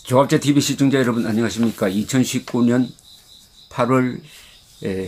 조합제 TV 시청자 여러분 안녕하십니까. 2019년 8월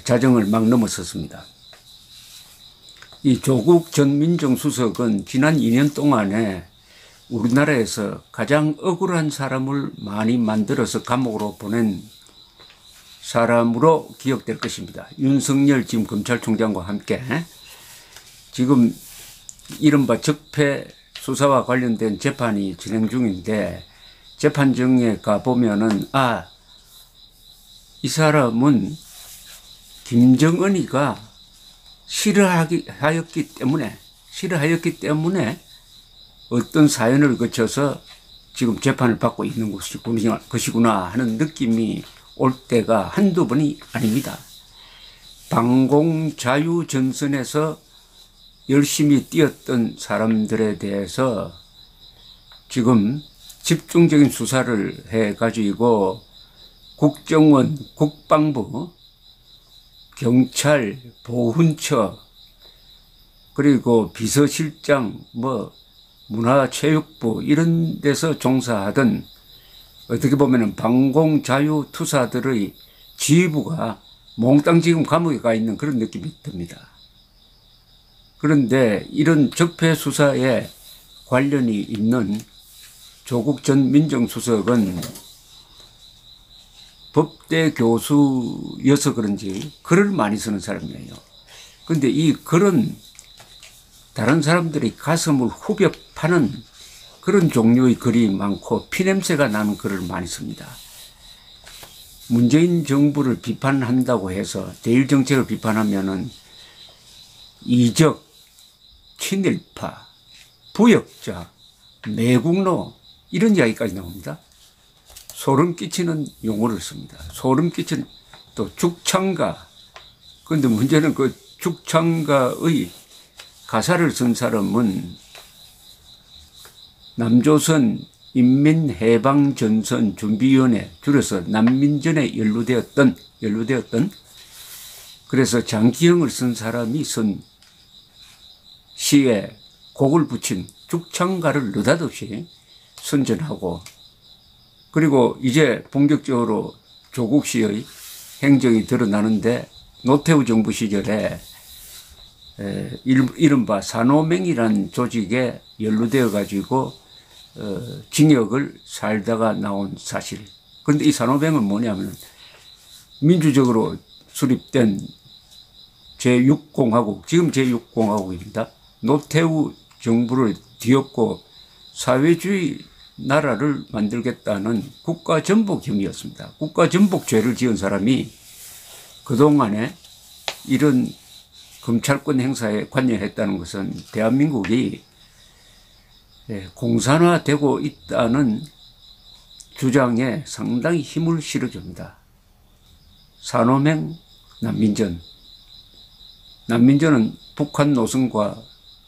자정을 막 넘어섰습니다. 이 조국 전 민정수석은 지난 2년 동안에 우리나라에서 가장 억울한 사람을 많이 만들어서 감옥으로 보낸 사람으로 기억될 것입니다. 윤석열 지금 검찰총장과 함께 지금 이른바 적폐 수사와 관련된 재판이 진행 중인데, 재판정에 가보면은 이 사람은 김정은이가 싫어하였기 때문에 어떤 사연을 거쳐서 지금 재판을 받고 있는 것이구나 하는 느낌이 올 때가 한두 번이 아닙니다. 방공자유전선에서 열심히 뛰었던 사람들에 대해서 지금 집중적인 수사를 해가지고 국정원, 국방부, 경찰, 보훈처, 그리고 비서실장, 문화체육부 이런 데서 종사하던 어떻게 보면 방공자유투사들의 지휘부가 몽땅 지금 감옥에 가 있는 그런 느낌이 듭니다. 그런데 이런 적폐 수사에 관련이 있는 조국 전 민정수석은 법대 교수여서 그런지 글을 많이 쓰는 사람이에요. 그런데 이 글은 다른 사람들이 가슴을 후벼 파는 그런 종류의 글이 많고 피냄새가 나는 글을 많이 씁니다. 문재인 정부를 비판한다고 해서 대일정책을 비판하면은 이적, 친일파, 부역자, 매국노 이런 이야기까지 나옵니다. 소름 끼치는 용어를 씁니다. 소름 끼치는 또 죽창가. 그런데 문제는 그 죽창가의 가사를 쓴 사람은 남조선 인민해방전선 준비위원회, 줄여서 난민전에 연루되었던 그래서 장기영을 쓴 사람이 쓴 시에 곡을 붙인 죽창가를 느닷없이 선전하고, 그리고 이제 본격적으로 조국 씨의 행적이 드러나는데, 노태우 정부 시절에 이른바 산호맹이라는 조직에 연루되어 가지고 징역을 살다가 나온 사실. 그런데 이 산호맹은 뭐냐면 민주적으로 수립된 제6공화국, 지금 제6공화국입니다. 노태우 정부를 뒤엎고 사회주의 나라를 만들겠다는 국가전복 혐의였습니다. 국가전복죄를 지은 사람이 그동안에 이런 검찰권 행사에 관여했다는 것은 대한민국이 공산화되고 있다는 주장에 상당히 힘을 실어줍니다. 산호맹, 난민전은 북한 노선과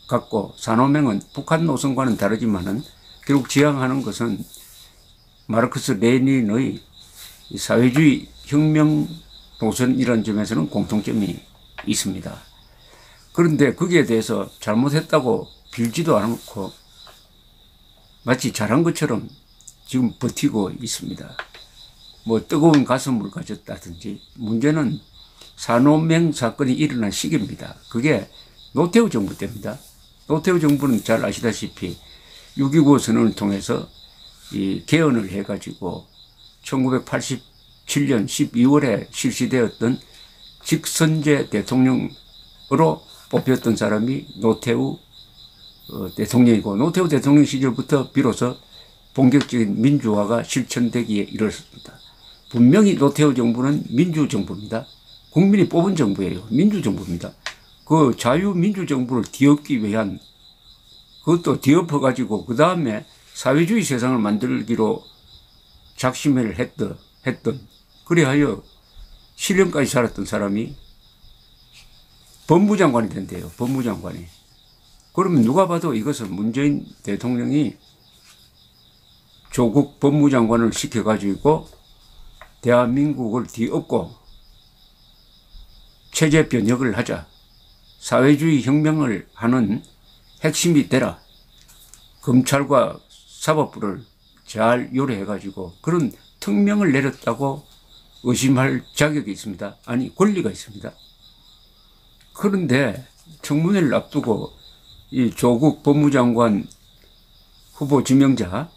같고, 산호맹은 북한 노선과는 다르지만은 결국 지향하는 것은 마르크스 레닌의 사회주의 혁명 노선이라는 점에서는 공통점이 있습니다. 그런데 거기에 대해서 잘못했다고 빌지도 않고 마치 잘한 것처럼 지금 버티고 있습니다. 뜨거운 가슴을 가졌다든지. 문제는 산호맹 사건이 일어난 시기입니다. 그게 노태우 정부 때입니다. 노태우 정부는 잘 아시다시피 6.29 선언을 통해서 개헌을 해가지고 1987년 12월에 실시되었던 직선제 대통령으로 뽑혔던 사람이 노태우 대통령이고, 노태우 대통령 시절부터 비로소 본격적인 민주화가 실천되기에 이르렀습니다. 분명히 노태우 정부는 민주정부입니다. 국민이 뽑은 정부예요. 민주정부입니다. 그 자유민주정부를 뒤엎기 위한, 그것도 뒤엎어가지고 그 다음에 사회주의 세상을 만들기로 작심을 했던, 그리하여 7년까지 살았던 사람이 법무장관이 된대요. 법무장관이. 그러면 누가 봐도 이것은 문재인 대통령이 조국 법무장관을 시켜가지고 대한민국을 뒤엎고 체제 변혁을 하자, 사회주의 혁명을 하는 핵심이 되라, 검찰과 사법부를 잘 요래해가지고 그런 특명을 내렸다고 의심할 자격이 있습니다. 아니, 권리가 있습니다. 그런데 청문회를 앞두고 이 조국 법무장관 후보 지명자,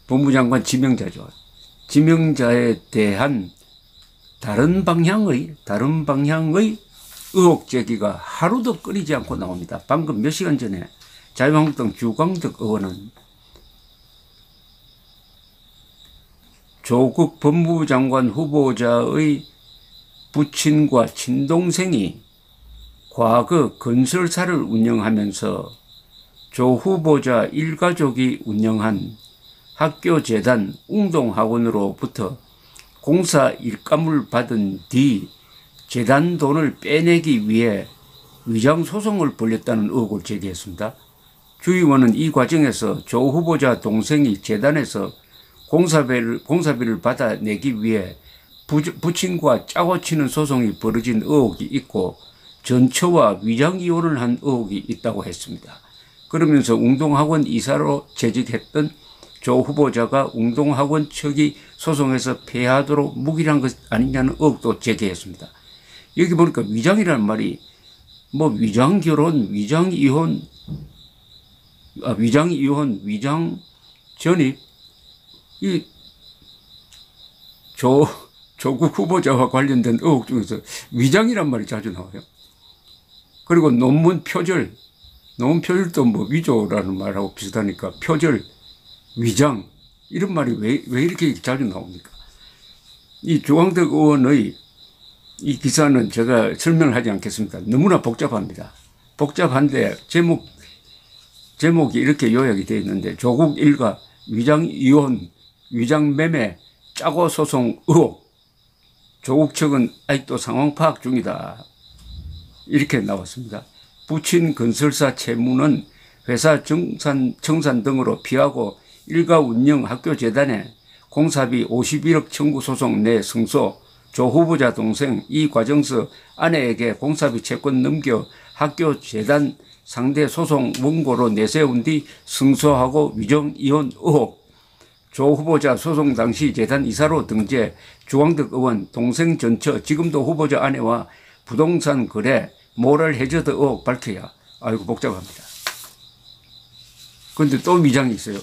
법무장관 지명자죠. 지명자에 대한 다른 방향의 의혹 제기가 하루도 끊이지 않고 나옵니다. 방금 몇 시간 전에 자유한국당 주광덕 의원은 조국 법무부 장관 후보자의 부친과 친동생이 과거 건설사를 운영하면서 조 후보자 일가족이 운영한 학교재단 웅동학원으로부터 공사 일감을 받은 뒤 재단 돈을 빼내기 위해 위장소송을 벌였다는 의혹을 제기했습니다. 주 의원은 이 과정에서 조 후보자 동생이 재단에서 공사비를 받아내기 위해 부친과 짜고 치는 소송이 벌어진 의혹이 있고 전처와 위장이혼을 한 의혹이 있다고 했습니다. 그러면서 웅동학원 이사로 재직했던 조 후보자가 웅동학원 측이 소송에서 패하도록 묵인한 것 아니냐는 의혹도 제기했습니다. 여기 보니까 위장이라는 말이 뭐 위장결혼, 위장이혼, 위장전입, 이 조국 후보자와 관련된 의혹 중에서 위장이란 말이 자주 나와요. 그리고 논문 표절도 뭐 위조라는 말하고 비슷하니까 표절, 위장 이런 말이 왜 이렇게 자주 나옵니까? 이 주광덕 의원의 이 기사는 제가 설명을 하지 않겠습니다. 너무나 복잡합니다. 복잡한데 제목이 이렇게 요약이 되어 있는데 조국 일가 위장이혼, 위장매매, 짜고 소송 의혹, 조국 측은 아직도 상황 파악 중이다. 이렇게 나왔습니다. 부친 건설사 채무는 회사 청산 등으로 피하고 일가 운영 학교재단에 공사비 51억 청구 소송 내 승소, 조 후보자 동생 이 과정서 아내에게 공사비 채권 넘겨 학교재단 상대 소송 원고로 내세운 뒤 승소하고 위정이혼 의혹, 조 후보자 소송 당시 재단 이사로 등재, 주광덕 의원 동생 전처 지금도 후보자 아내와 부동산 거래, 모럴 해저드 의혹 밝혀야. 아이고 복잡합니다. 그런데 또 위장이 있어요.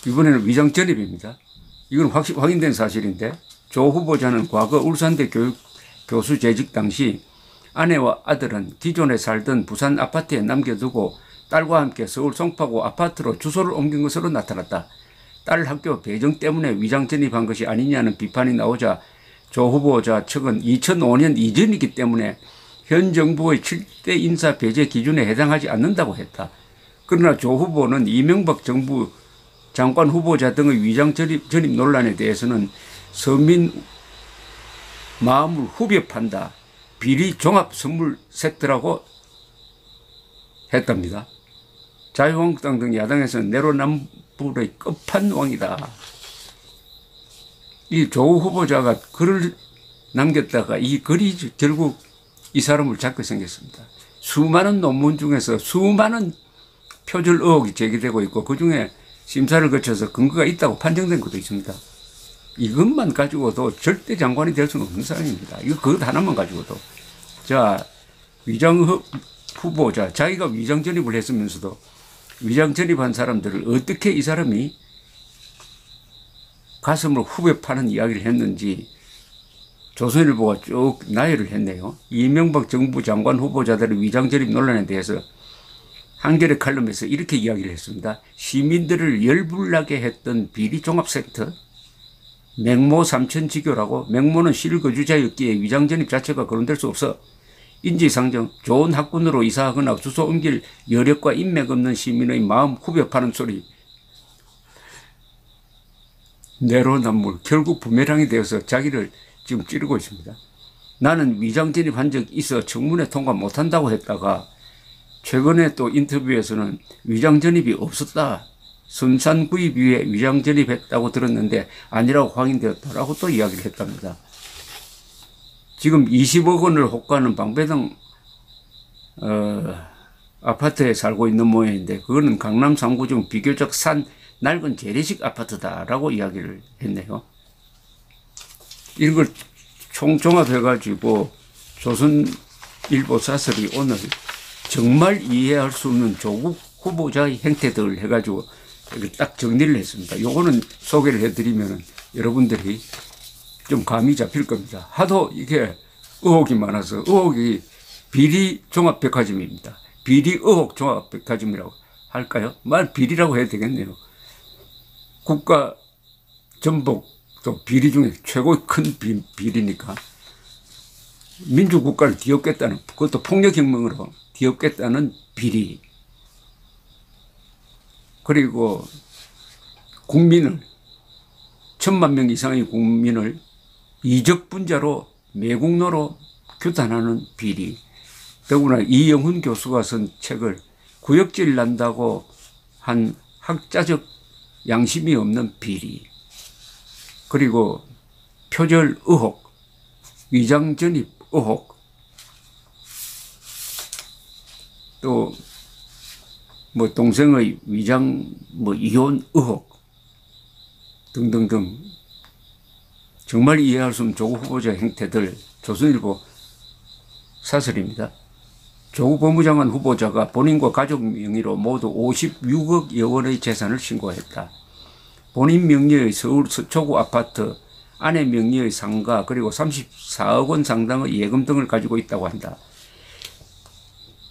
이번에는 위장 전입입니다. 이건 확인된 사실인데 조 후보자는 과거 울산대 교수 재직 당시 아내와 아들은 기존에 살던 부산 아파트에 남겨두고 딸과 함께 서울 송파구 아파트로 주소를 옮긴 것으로 나타났다. 딸 학교 배정 때문에 위장 전입한 것이 아니냐는 비판이 나오자 조 후보자 측은 2005년 이전이기 때문에 현 정부의 7대 인사 배제 기준에 해당하지 않는다고 했다. 그러나 조 후보는 이명박 정부 장관 후보자 등의 위장 전입 논란에 대해서는 서민 마음을 후벼판다. 비리 종합 선물 세트라고 했답니다. 자유한국당 등 야당에서는 내로남불의 끝판왕이다. 이 조 후보자가 글을 남겼다가 이 글이 결국 이 사람을 잡게 생겼습니다. 수많은 논문 중에서 수많은 표절 의혹이 제기되고 있고 그중에 심사를 거쳐서 근거가 있다고 판정된 것도 있습니다. 이것만 가지고도 절대 장관이 될 수는 없는 사람입니다. 이거 그것 하나만 가지고도. 자, 위장 후보자, 자기가 위장 전입을 했으면서도 위장 전입한 사람들을 어떻게 이 사람이 가슴을 후벼 파는 이야기를 했는지 조선일보가 쭉 나열을 했네요. 이명박 정부 장관 후보자들의 위장 전입 논란에 대해서 한겨레 칼럼에서 이렇게 이야기를 했습니다. 시민들을 열불나게 했던 비리 종합 세트, 맹모 삼천지교라고, 맹모는 실거주자였기에 위장 전입 자체가 거론될 수 없어. 인지상정, 좋은 학군으로 이사하거나 주소 옮길 여력과 인맥 없는 시민의 마음 후벼 파는 소리. 내로남불, 결국 부메랑이 되어서 자기를 지금 찌르고 있습니다. 나는 위장 전입한 적 있어 청문회 통과 못한다고 했다가 최근에 또 인터뷰에서는 위장 전입이 없었다. 선산 구입 위에 위장 전입했다고 들었는데 아니라고 확인되었다라고 또 이야기를 했답니다. 지금 20억 원을 호가하는 방배동 아파트에 살고 있는 모양인데 그거는 강남 3구 중 비교적 산 낡은 재래식 아파트다라고 이야기를 했네요. 이런 걸 총종합해가지고 조선일보 사설이 오늘 정말 이해할 수 없는 조국 후보자의 행태들 해가지고 딱 정리를 했습니다. 요거는 소개를 해드리면 여러분들이 좀 감이 잡힐 겁니다. 하도 이게 의혹이 많아서 의혹이 비리 종합백화점입니다. 비리 의혹 종합백화점이라고 할까요? 말 비리라고 해야 되겠네요. 국가 전복도 비리 중에 최고의 큰 비리니까 민주국가를 뒤엎겠다는, 그것도 폭력혁명으로 뒤엎겠다는 비리, 그리고 국민을 1,000만 명 이상의 국민을 이적분자로 매국노로 규탄하는 비리, 더구나 이영훈 교수가 쓴 책을 구역질 난다고 한 학자적 양심이 없는 비리, 그리고 표절 의혹, 위장 전입 의혹, 또 뭐 동생의 위장 뭐 이혼 의혹 등등등 정말 이해할 수 없는 조국 후보자 행태들 조선일보 사설입니다. 조국 법무장관 후보자가 본인과 가족 명의로 모두 56억여 원의 재산을 신고했다. 본인 명의의 서울 서초구 아파트, 아내 명의의 상가, 그리고 34억 원 상당의 예금 등을 가지고 있다고 한다.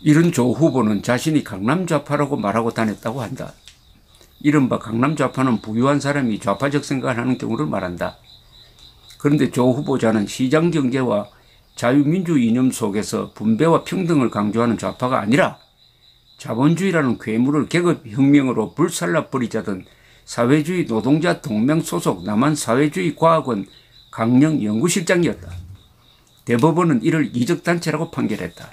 이런 조 후보는 자신이 강남좌파라고 말하고 다녔다고 한다. 이른바 강남좌파는 부유한 사람이 좌파적 생각을 하는 경우를 말한다. 그런데 조 후보자는 시장경제와 자유민주 이념 속에서 분배와 평등을 강조하는 좌파가 아니라 자본주의라는 괴물을 계급혁명으로 불살라버리자던 사회주의 노동자 동맹 소속 남한사회주의과학원 강령연구실장이었다. 대법원은 이를 이적단체라고 판결했다.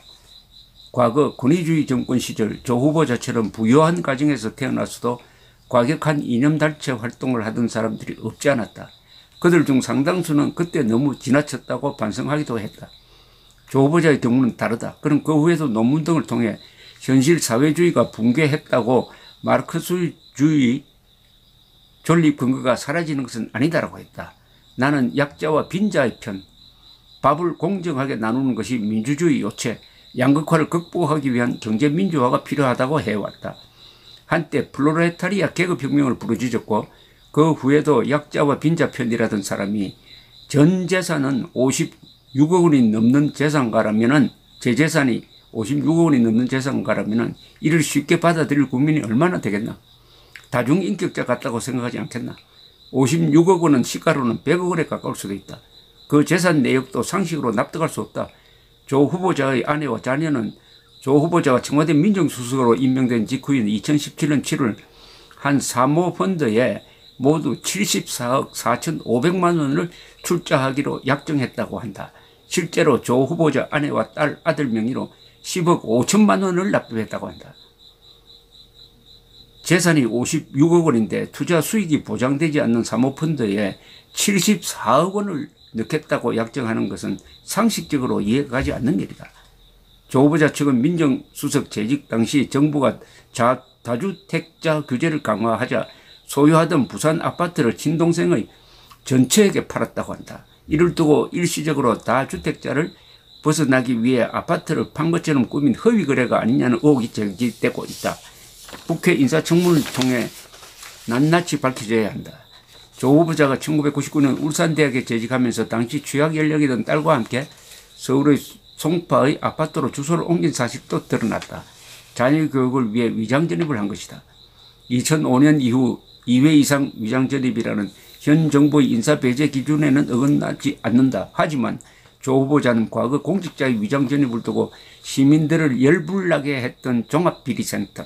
과거 권위주의 정권 시절 조 후보자처럼 부유한 가정에서 태어나서도 과격한 이념단체 활동을 하던 사람들이 없지 않았다. 그들 중 상당수는 그때 너무 지나쳤다고 반성하기도 했다. 조 후보자의 경우는 다르다. 그는 그 후에도 논문 등을 통해 현실 사회주의가 붕괴했다고 마르크스주의 존립 근거가 사라지는 것은 아니다라고 했다. 나는 약자와 빈자의 편, 밥을 공정하게 나누는 것이 민주주의 요체, 양극화를 극복하기 위한 경제민주화가 필요하다고 해왔다. 한때 플로레타리아 계급혁명을 부르짖었고 그 후에도 약자와 빈자 편이라던 사람이 전 재산은 56억 원이 넘는 재산가라면은, 제 재산이 56억 원이 넘는 재산가라면은 이를 쉽게 받아들일 국민이 얼마나 되겠나? 다중인격자 같다고 생각하지 않겠나? 56억 원은 시가로는 100억 원에 가까울 수도 있다. 그 재산 내역도 상식으로 납득할 수 없다. 조 후보자의 아내와 자녀는 조 후보자가 청와대 민정수석으로 임명된 직후인 2017년 7월 한 사모펀드에 모두 74억 4,500만 원을 출자하기로 약정했다고 한다. 실제로 조 후보자 아내와 딸, 아들 명의로 10억 5천만 원을 납부했다고 한다. 재산이 56억 원인데 투자 수익이 보장되지 않는 사모펀드에 74억 원을 넣겠다고 약정하는 것은 상식적으로 이해가 가지 않는 일이다. 조 후보자 측은 민정수석 재직 당시 정부가 다주택자 규제를 강화하자 소유하던 부산 아파트를 친동생의 전처에게 팔았다고 한다. 이를 두고 일시적으로 다주택자를 벗어나기 위해 아파트를 판 것처럼 꾸민 허위 거래가 아니냐는 의혹이 제기되고 있다. 국회 인사청문을 통해 낱낱이 밝혀져야 한다. 조 후보자가 1999년 울산대학에 재직하면서 당시 취학 연령이던 딸과 함께 서울의 송파의 아파트로 주소를 옮긴 사실도 드러났다. 자녀 교육을 위해 위장전입을 한 것이다. 2005년 이후 2회 이상 위장전입이라는 현 정부의 인사배제 기준에는 어긋나지 않는다. 하지만 조 후보자는 과거 공직자의 위장전입을 두고 시민들을 열불나게 했던 종합비리센터,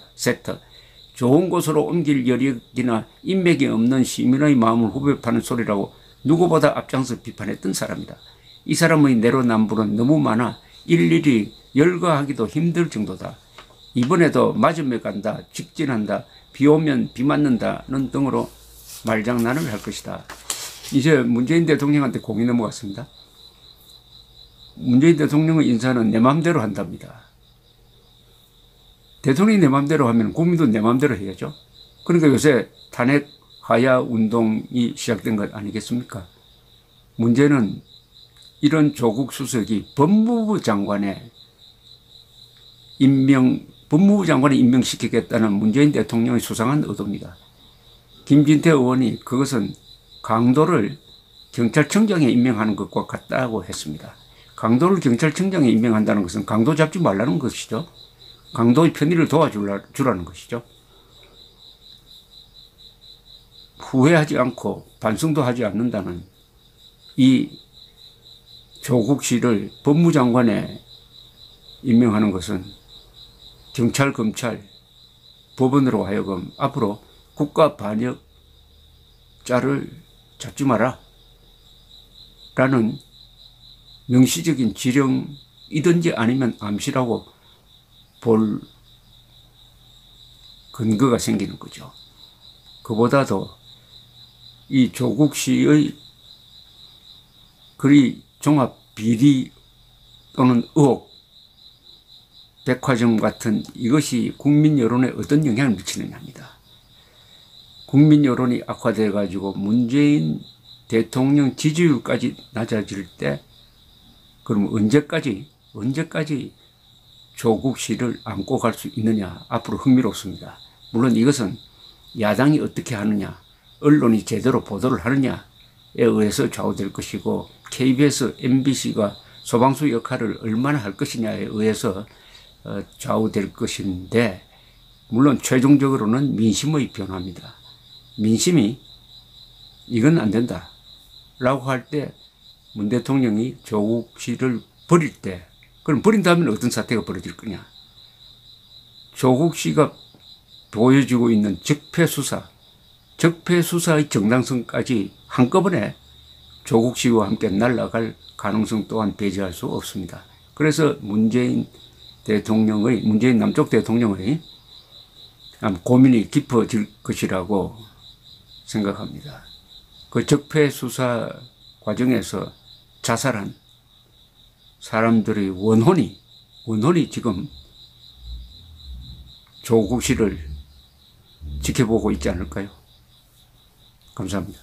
좋은 곳으로 옮길 여력이나 인맥이 없는 시민의 마음을 후벼 파는 소리라고 누구보다 앞장서 비판했던 사람이다. 이 사람의 내로남불은 너무 많아 일일이 열거하기도 힘들 정도다. 이번에도 맞으며 간다, 직진한다, 비 오면 비 맞는다는 등으로 말장난을 할 것이다. 이제 문재인 대통령한테 공이 넘어갔습니다. 문재인 대통령의 인사는 내 마음대로 한답니다. 대통령이 내 마음대로 하면 국민도 내 마음대로 해야죠. 그러니까 요새 탄핵 하야 운동이 시작된 것 아니겠습니까? 문제는 이런 조국 수석이 법무부 장관에 임명시키겠다는 문재인 대통령의 수상한 의도입니다. 김진태 의원이 그것은 강도를 경찰청장에 임명하는 것과 같다고 했습니다. 강도를 경찰청장에 임명한다는 것은 강도 잡지 말라는 것이죠. 강도의 편의를 도와주라는 것이죠. 후회하지 않고 반성도 하지 않는다는 이 조국 씨를 법무장관에 임명하는 것은 경찰, 검찰, 법원으로 하여금 앞으로 국가 반역자를 잡지 마라 라는 명시적인 지령이든지 아니면 암시라고 볼 근거가 생기는 거죠. 그보다도 이 조국 씨의 그리 종합 비리 또는 의혹, 백화점 같은 이것이 국민 여론에 어떤 영향을 미치느냐 합니다. 국민 여론이 악화돼 가지고 문재인 대통령 지지율까지 낮아질 때 그럼 언제까지 조국 씨를 안고 갈 수 있느냐 앞으로 흥미롭습니다. 물론 이것은 야당이 어떻게 하느냐, 언론이 제대로 보도를 하느냐에 의해서 좌우될 것이고 KBS, MBC가 소방수 역할을 얼마나 할 것이냐에 의해서 좌우될 것인데 물론 최종적으로는 민심의 변화입니다. 민심이 이건 안 된다 라고 할 때 문 대통령이 조국 씨를 버릴 때 그럼 버린다면 어떤 사태가 벌어질 거냐. 조국 씨가 보여주고 있는 적폐수사의 정당성까지 한꺼번에 조국 씨와 함께 날아갈 가능성 또한 배제할 수 없습니다. 그래서 문재인 남쪽 대통령의 고민이 깊어질 것이라고 생각합니다. 그 적폐수사 과정에서 자살한 사람들의 원혼이 지금 조국 씨를 지켜보고 있지 않을까요? 감사합니다.